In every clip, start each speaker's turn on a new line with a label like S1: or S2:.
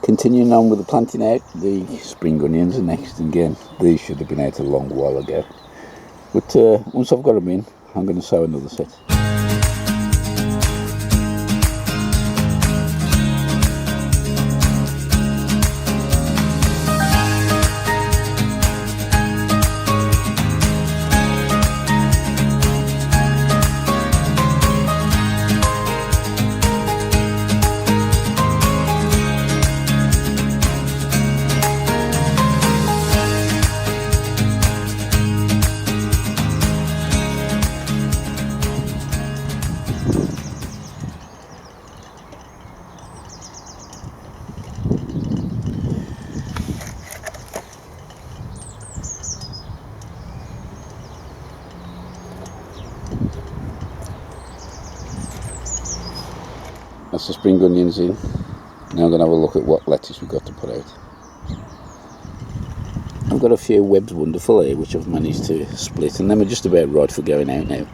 S1: Continuing on with the planting out, the spring onions are next, and again these should have been out a long while ago, but once I've got them in, I'm going to sow another set. That's the spring onions in. Now I'm going to have a look at what lettuce we've got to put out. I've got a few Webb's Wonderful here which I've managed to split, and them are just about right for going out now.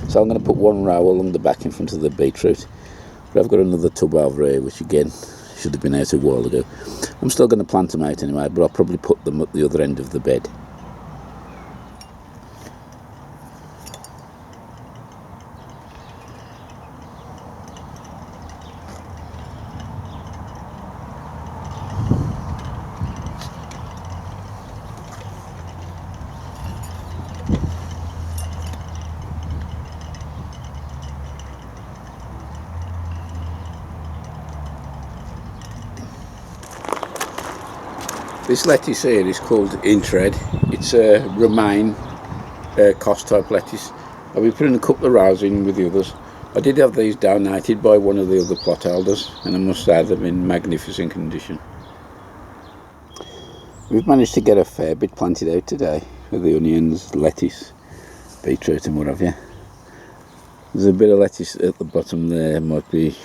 S1: So I'm going to put one row along the back in front of the beetroot. But I've got another tub over here which again should have been out a while ago. I'm still going to plant them out anyway, but I'll probably put them at the other end of the bed. This lettuce here is called Intred. It's a romaine cost type lettuce. I'll be putting a couple of rows in with the others. I did have these donated by one of the other plot holders, and I must say they're in magnificent condition. We've managed to get a fair bit planted out today with the onions, lettuce, beetroot and what have you. There's a bit of lettuce at the bottom there, might be,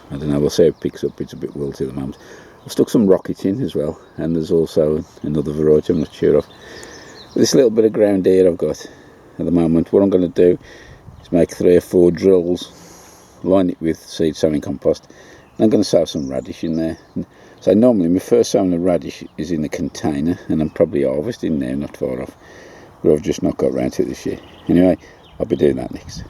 S1: I don't know, we'll see how it picks up, it's a bit wilty at the moment. I've stuck some rocket in as well, and there's also another variety I'm not sure of. This little bit of ground here I've got at the moment, what I'm going to do is make 3 or 4 drills, line it with seed sowing compost, and I'm going to sow some radish in there. So normally my first sowing of radish is in a container, and I'm probably harvesting now, not far off, but I've just not got round to it this year. Anyway, I'll be doing that next.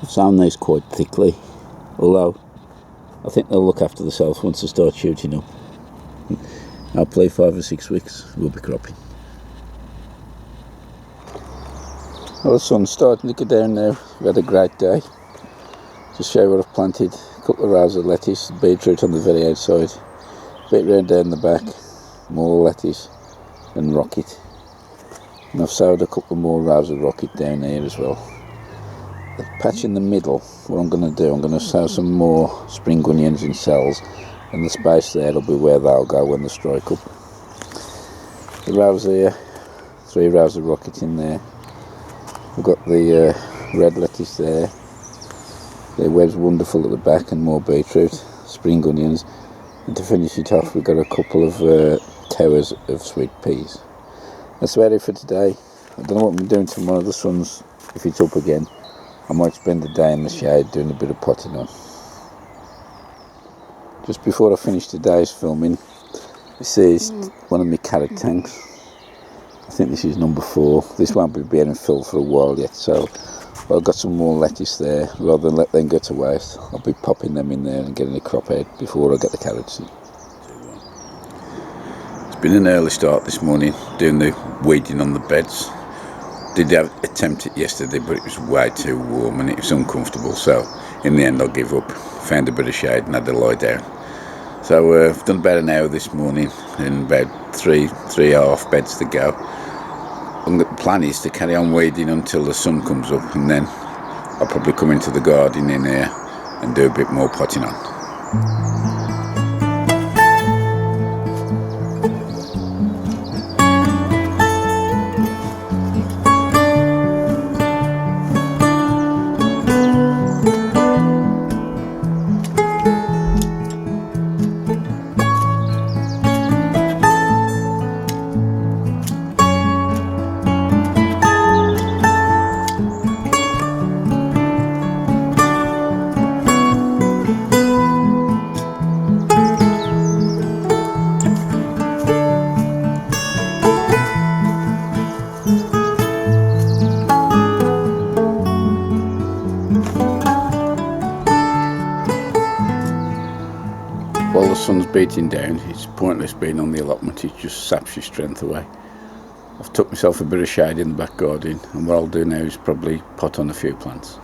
S1: I've sown these quite thickly, although I think they'll look after themselves once they start shooting up. Hopefully 5 or 6 weeks we'll be cropping. Well, the sun's starting to go down now. We've had a great day. Just show what I've planted. A couple of rows of lettuce, beetroot on the very outside, a bit round down the back, more lettuce and rocket. And I've sowed a couple more rows of rocket down here as well. The patch in the middle, what I'm going to do, I'm going to sow some more spring onions in cells, and the space there will be where they'll go when they strike up. The rows here, 3 rows of rocket in there. We've got the red lettuce there, the Webb's Wonderful at the back, and more beetroot, spring onions, and to finish it off we've got a couple of towers of sweet peas. That's about it for today. I don't know what I'm doing tomorrow. The sun's, if it's up again, I might spend the day in the shade doing a bit of potting on. Just before I finish today's filming, this is one of my carrot tanks. I think this is number 4. This won't be being filled for a while yet, so I've got some more lettuce there. Rather than let them go to waste, I'll be popping them in there and getting a crop out before I get the carrots in. It's been an early start this morning, doing the weeding on the beds. Did attempt it yesterday, but it was way too warm and it was uncomfortable, so in the end I gave up. Found a bit of shade and had to lie down. So I've done about an hour this morning and about three and a half beds to go. And the plan is to carry on weeding until the sun comes up, and then I'll probably come into the garden in here and do a bit more potting on. While the sun's beating down, it's pointless being on the allotment, it just saps your strength away. I've took myself a bit of shade in the back garden, and what I'll do now is probably pot on a few plants.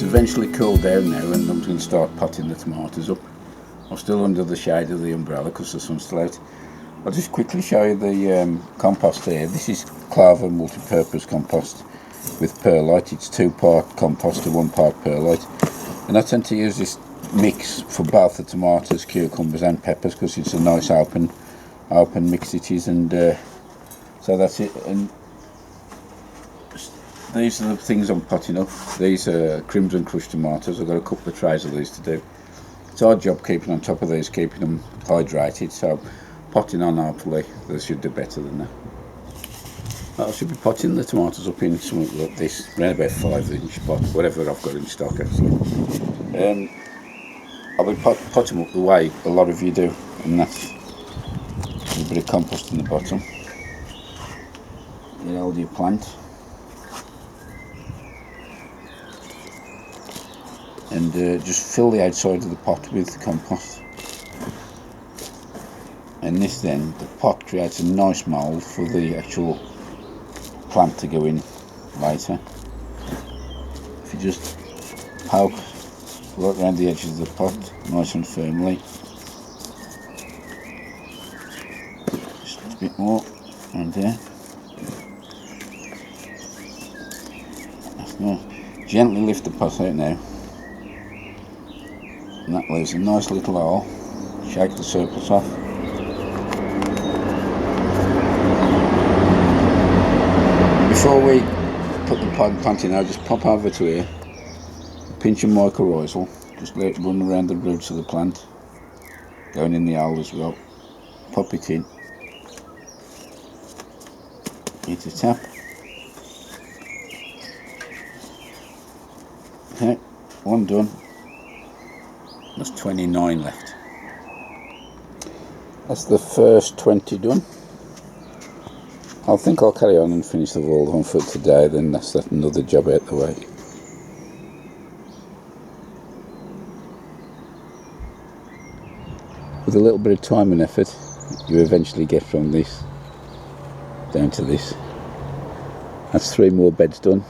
S1: Eventually cooled down now, and I'm going to start potting the tomatoes up. I'm still under the shade of the umbrella because the sun's still out. I'll just quickly show you the compost here. This is Clover multi-purpose compost with perlite. It's 2-part compost to 1-part perlite, and I tend to use this mix for both the tomatoes, cucumbers and peppers because it's a nice open mix it is, and so that's it. And these are the things I'm potting up. These are crimson crushed tomatoes. I've got a couple of trays of these to do. It's our job keeping on top of these, keeping them hydrated, so potting on, hopefully they should do better than that. I should be potting the tomatoes up in something like this, around about 5-inch pot, whatever I've got in stock actually. I'll be potting up the way a lot of you do, and that's a bit of compost in the bottom. You hold your plant. And just fill the outside of the pot with compost, and this then, the pot creates a nice mould for the actual plant to go in later. If you just poke right around the edges of the pot nice and firmly, just a bit more around there. That's nice. Gently lift the pot out now, and that leaves a nice little hole. Shake the surplus off. Before we put the plant in, I'll just pop over to here, a pinch of mycorrhizal, just let it run around the roots of the plant, going in the hole as well. Pop it in, hit a tap. Okay, one done. There's 29 left. That's the first 20 done. I think I'll carry on and finish the wall one for today, then that's another job out the way. With a little bit of time and effort, you eventually get from this down to this. That's 3 more beds done.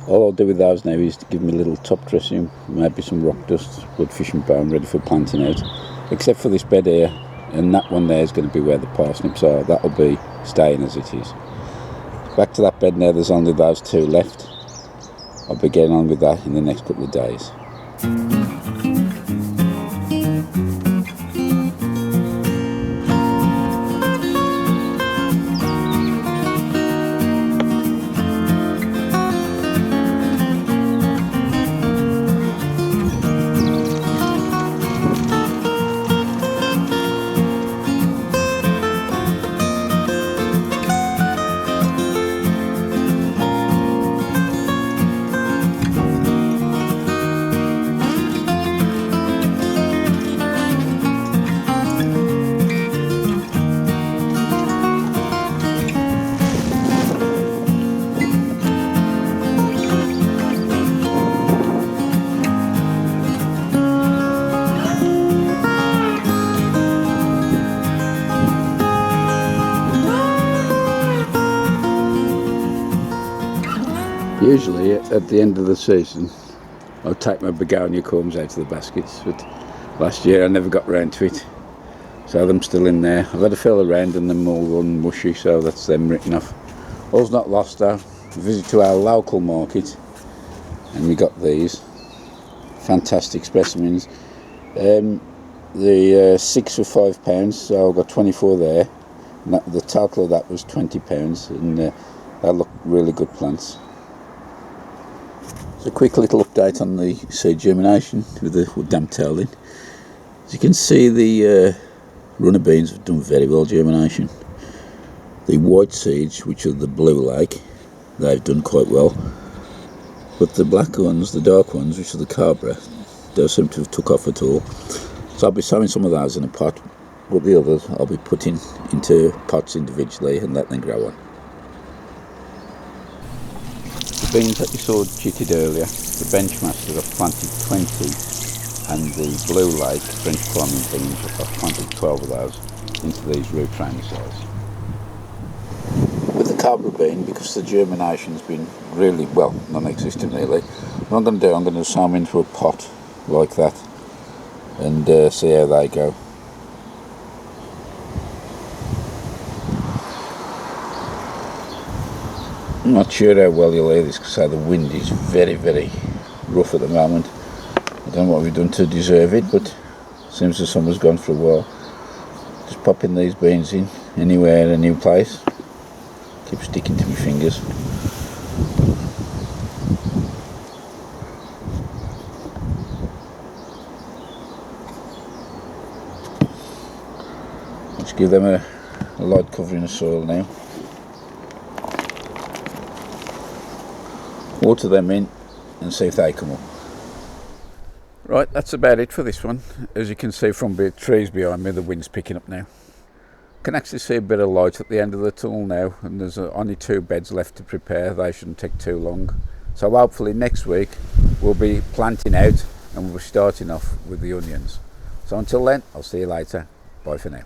S1: All I'll do with those now is to give them a little top dressing, maybe some rock dust, wood fishing bone ready for planting out. Except for this bed here, and that one there is going to be where the parsnips are. That'll be staying as it is. Back to that bed now, there's only those two left. I'll be getting on with that in the next couple of days. Usually at the end of the season I'll take my begonia corms out of the baskets, but last year I never got round to it, so them still in there. I've had a feel around and them all run mushy, so that's them written off. All's not lost though. A visit to our local market and we got these fantastic specimens. The 6 for £5, so I've got 24 there, and the total of that was £20, and they look really good plants. So a quick little update on the seed germination with the damp tail in. As you can see, the runner beans have done very well germination. The white seeds, which are the blue lake, they've done quite well. But the black ones, the dark ones, which are the Cabra, don't seem to have took off at all. So I'll be sowing some of those in a pot, but the others I'll be putting into pots individually and let them grow on. The beans that you saw chitted earlier, the Benchmaster, I've planted 20, and the Blue Lake French climbing beans, I've planted 12 of those into these root frame size. With the Cabra bean, because the germination's been really, well, non-existent really, what I'm going to do, I'm going to sow them into a pot like that and see how they go. I'm not sure how well you'll hear this because the wind is very, very rough at the moment. I don't know what we've done to deserve it, but it seems the summer's gone for a while. Just popping these beans in anywhere in a new place. Keep sticking to my fingers. Let's give them a light covering of soil now. Water them in and see if they come up. Right, that's about it for this one. As you can see from the trees behind me, the wind's picking up now. Can actually see a bit of light at the end of the tunnel now, and there's only 2 beds left to prepare. They shouldn't take too long. So hopefully next week we'll be planting out and we'll be starting off with the onions. So until then, I'll see you later. Bye for now.